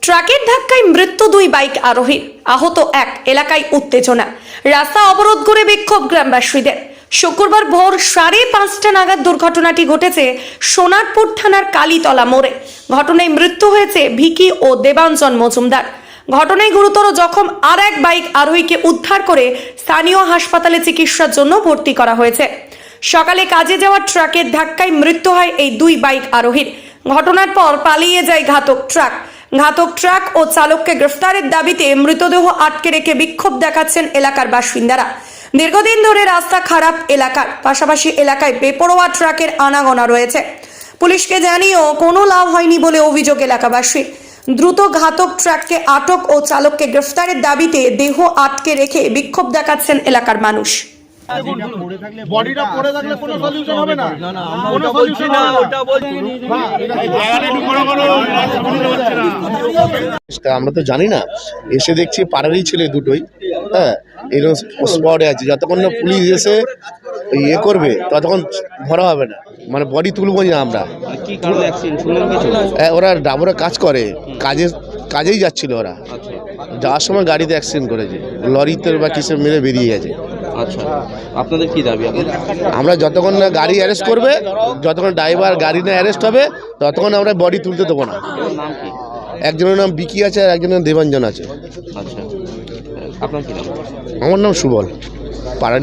ট্রাকের ধাক্কায় মৃত্যু দুই বাইক আরোহীর, আহত এক। এলাকায় উত্তেজনা, রাস্তা অবরোধ করে বিক্ষোভ গ্রামবাসীদের। শুক্রবার ভোর 5:30 নাগাদ দুর্ঘটনাটি ঘটেছে সোনারপুর থানার কালীতলা মোড়ে। ঘটনায় মৃত্যু হয়েছে ভিকি ও দেবাঞ্জন মজুমদার। ঘটনায় গুরুতর জখম আর এক বাইক আরোহীকে উদ্ধার করে স্থানীয় হাসপাতালে চিকিৎসার জন্য ভর্তি করা হয়েছে। সকালে কাজে যাওয়া ট্রাকের ধাক্কায় মৃত্যু হয় এই দুই বাইক আরোহীর। ঘটনার পর পালিয়ে যায় ঘাতক ট্রাক ও চালককে গ্রেফতারের দাবিতে মৃতদেহ আটকে রেখে বিক্ষোভ দেখাচ্ছেন এলাকার বাসিন্দারা। দীর্ঘদিন ধরে রাস্তা খারাপ এলাকার, পাশাপাশি এলাকায় বেপরোয়া ট্রাকের আনাগোনা রয়েছে। পুলিশকে জানিয়েও কোনো লাভ হয়নি বলে অভিযোগ এলাকাবাসীর। দ্রুত ঘাতক ট্রাককে আটক ও চালককে গ্রেফতারের দাবিতে দেহ আটকে রেখে বিক্ষোভ দেখাচ্ছেন এলাকার মানুষ। বডিটা পড়ে থাকলে কোনো সলিউশন হবে না, কোনো সলিউশন না। আমরা তো জানি না, এসে দেখছি পাড়ারই ছেলে দুটোই, হ্যাঁ, এরকম স্পটে আছে। যতক্ষণ না পুলিশ এসে ইয়ে করবে ততক্ষণ ধরা হবে না, মানে বডি তুলবো না আমরা। ওরা ডাবরে কাজ করে, কাজেই যাচ্ছিল ওরা, যাওয়ার সময় গাড়িতে অ্যাক্সিডেন্ট করেছে, লরিতে বা কিসে মেরে বেরিয়ে গেছে। আচ্ছা, আপনাদের কি দাবি? আমরা যতক্ষণ না গাড়ি অ্যারেস্ট করবে, যতক্ষণ ড্রাইভার গাড়ি না অ্যারেস্ট হবে, ততক্ষণ আমরা বডি তুলতে দেবো না। নাম কি? একজনের নাম বিকি আছে আর একজনের দেবাঞ্জন আছে। আচ্ছা, আপনার কি নাম? আমার নাম সুবল, পাড়ারি।